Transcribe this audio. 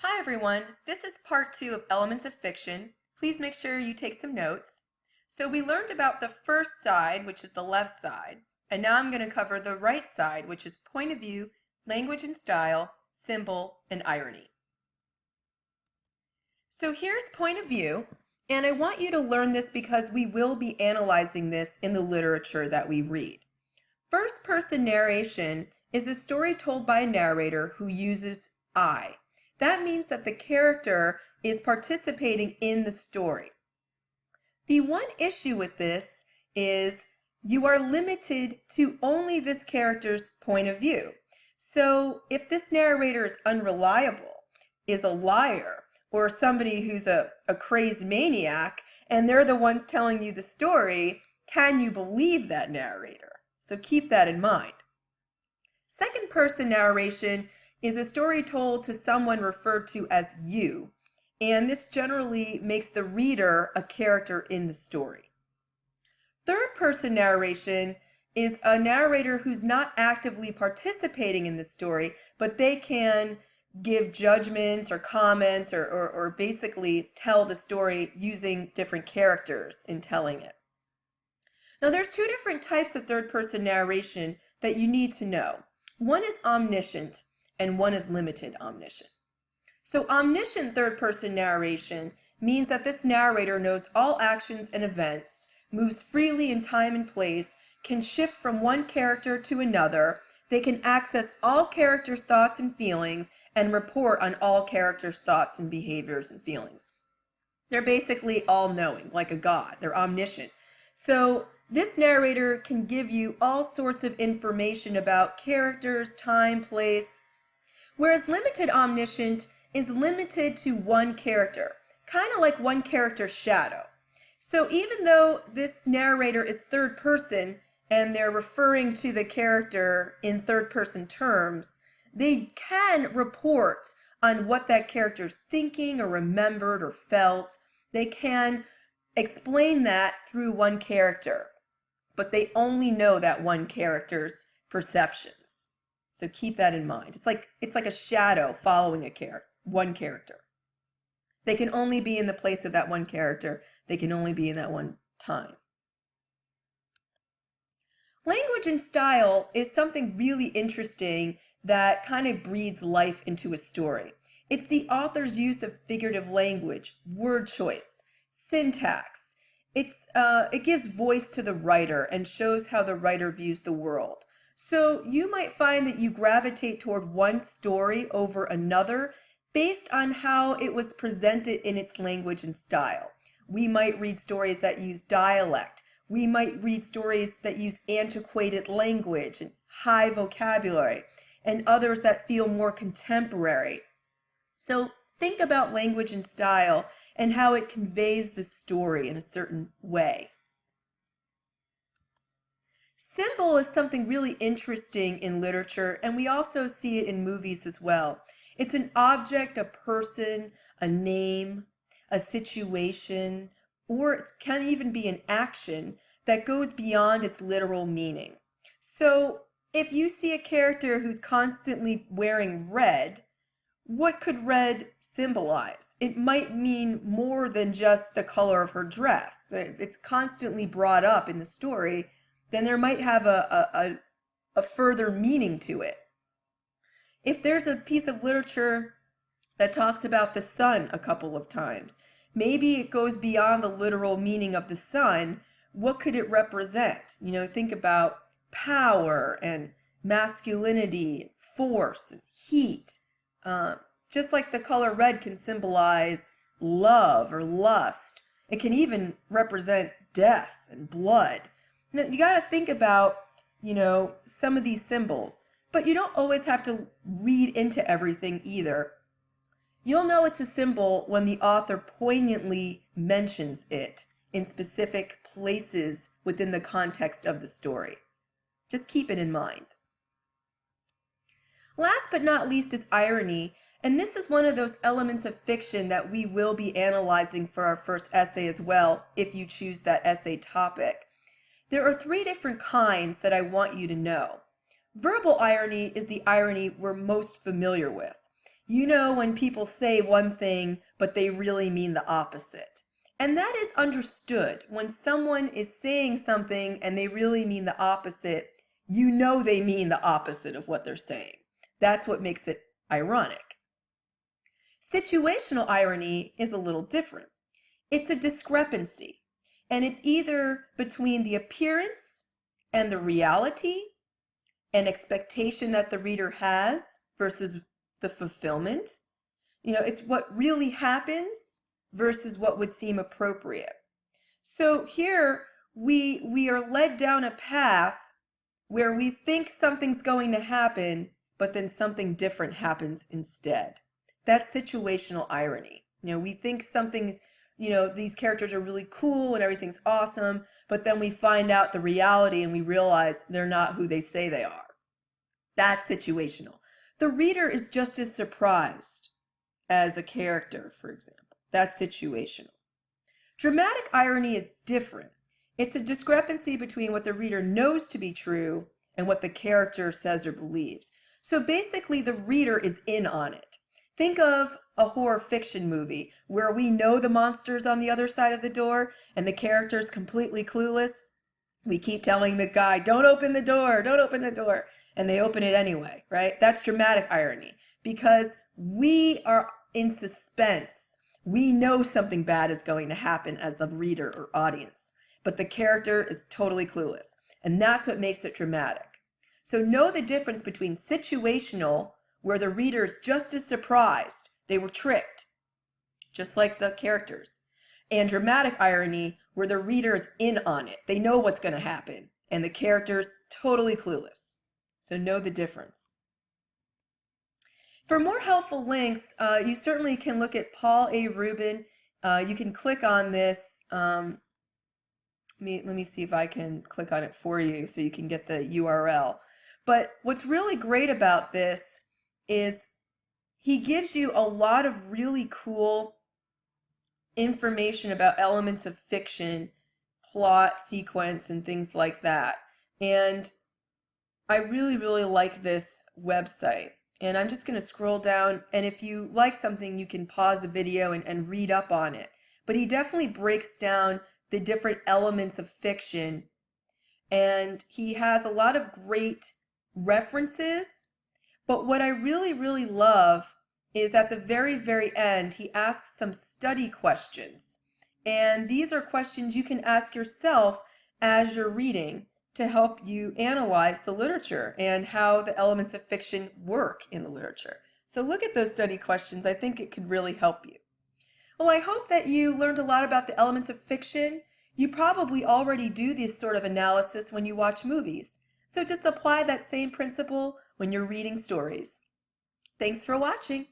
Hi everyone, this is part 2 of Elements of Fiction. Please make sure you take some notes. So we learned about the first side, which is the left side, and now I'm going to cover the right side, which is point of view, language and style, symbol, and irony. So here's point of view, and I want you to learn this because we will be analyzing this in the literature that we read. First person narration is a story told by a narrator who uses I. That means that the character is participating in the story. The one issue with this is you are limited to only this character's point of view. So if this narrator is unreliable, is a liar, or somebody who's a crazed maniac, and they're the ones telling you the story, can you believe that narrator? So keep that in mind. Second person narration is a story told to someone referred to as you, and this generally makes the reader a character in the story. Third person narration is a narrator who's not actively participating in the story, but they can give judgments or comments or basically tell the story using different characters in telling it. Now there's two different types of third person narration that you need to know. One is omniscient and one is limited omniscient. So omniscient third-person narration means that this narrator knows all actions and events, moves freely in time and place, can shift from one character to another, they can access all characters' thoughts and feelings, and report on all characters' thoughts and behaviors and feelings. They're basically all-knowing, like a god. They're omniscient. So this narrator can give you all sorts of information about characters, time, place, whereas limited omniscient is limited to one character, kind of like one character's shadow. So even though this narrator is third person and they're referring to the character in third person terms, they can report on what that character's thinking or remembered or felt. They can explain that through one character, but they only know that one character's perceptions. So keep that in mind. It's like a shadow following one character. They can only be in the place of that one character. They can only be in that one time. Language and style is something really interesting that kind of breathes life into a story. It's the author's use of figurative language, word choice, syntax. It gives voice to the writer and shows how the writer views the world. So you might find that you gravitate toward one story over another based on how it was presented in its language and style. We might read stories that use dialect. We might read stories that use antiquated language and high vocabulary, and others that feel more contemporary. So think about language and style and how it conveys the story in a certain way. Symbol is something really interesting in literature, and we also see it in movies as well. It's an object, a person, a name, a situation, or it can even be an action that goes beyond its literal meaning. So if you see a character who's constantly wearing red, what could red symbolize? It might mean more than just the color of her dress. If it's constantly brought up in the story, then there might have a further meaning to it. If there's a piece of literature that talks about the sun a couple of times, maybe it goes beyond the literal meaning of the sun. What could it represent? Think about power and masculinity, force, and heat. Just like the color red can symbolize love or lust, it can even represent death and blood. Now, you got to think about, some of these symbols, but you don't always have to read into everything either. You'll know it's a symbol when the author poignantly mentions it in specific places within the context of the story. Just keep it in mind. Last but not least is irony, and this is one of those elements of fiction that we will be analyzing for our first essay as well, if you choose that essay topic. There are three different kinds that I want you to know. Verbal irony is the irony we're most familiar with. You know when people say one thing, but they really mean the opposite. And that is understood. When someone is saying something and they really mean the opposite, you know they mean the opposite of what they're saying. That's what makes it ironic. Situational irony is a little different. It's a discrepancy, and it's either between the appearance and the reality, an expectation that the reader has versus the fulfillment. It's what really happens versus what would seem appropriate. So here we are led down a path where we think something's going to happen, but then something different happens instead. That's situational irony. We think something's, these characters are really cool and everything's awesome, but then we find out the reality and we realize they're not who they say they are. That's situational. The reader is just as surprised as a character, for example. That's situational. Dramatic irony is different. It's a discrepancy between what the reader knows to be true and what the character says or believes. So basically, the reader is in on it. Think of a horror fiction movie where we know the monster's on the other side of the door and the character's completely clueless. We keep telling the guy, don't open the door, don't open the door. And they open it anyway, right? That's dramatic irony because we are in suspense. We know something bad is going to happen as the reader or audience, but the character is totally clueless. And that's what makes it dramatic. So know the difference between situational, where the reader is just as surprised, they were tricked, just like the characters, and dramatic irony, where the reader is in on it. They know what's going to happen, and the character's totally clueless. So know the difference. For more helpful links, you certainly can look at Paul A. Rubin. You can click on this. Let me see if I can click on it for you so you can get the URL. But what's really great about this is he gives you a lot of really cool information about elements of fiction, plot, sequence, and things like that. And I really, really like this website. And I'm just going to scroll down, and if you like something, you can pause the video and read up on it. But he definitely breaks down the different elements of fiction, and he has a lot of great references. But what I really, really love is at the very, very end, he asks some study questions. And these are questions you can ask yourself as you're reading to help you analyze the literature and how the elements of fiction work in the literature. So look at those study questions. I think it could really help you. Well, I hope that you learned a lot about the elements of fiction. You probably already do this sort of analysis when you watch movies. So just apply that same principle when you're reading stories. Thanks for watching.